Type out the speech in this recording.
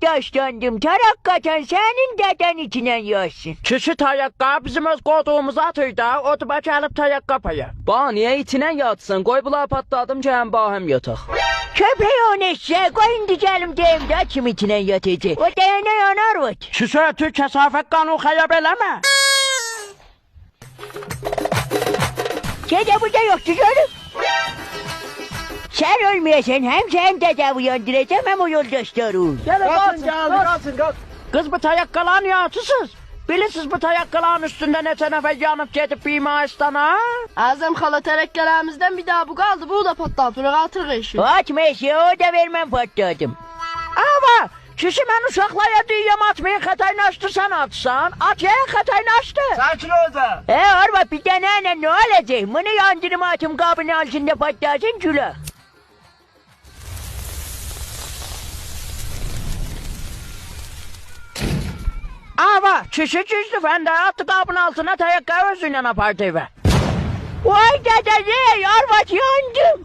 daşlandım. Tarakkaten senin deden içine yazsın. Kişi tayakka bizim öz qoduğumuzu atıydı. Otu baş alıp tayakka paya. Ba niye itinen yatsın? Koy bula patladım ki hem bahem yatak. Köpeği o neşse koyun dicelim deyim de kim içine yatıcı. O dayana yanar vat. Kişi ötü kesafet kanun xayab eləmə. Şey de burada yoktu canım. Sen ölmeyesin hem sen dede uyandıracağım hem o yoldaşları. Kalsın. Kız bu tayakkaların yatısız. Bilirsiniz bu tayakkaların üstünde neçə nəfər yanıp gedib bimaristan ha? Azam xala tərəkkələrimizdən bir daha bu qaldı. Bu da patlatırıq, atırıq işi. Atmayışı o da vermem patladım. Ama kişi mən uşaqlara deyəm atmayın xətaynaşdı sen atsan. At ya xətaynaşdı. Sakin ol da. Orada bir tane ne olacak? Bunu yandırım atım kabının altında patlasın külah. Ama kişi çizdi fende attı kabın altına tayakka özüyle apardı eve. Vay dede arvat yandım.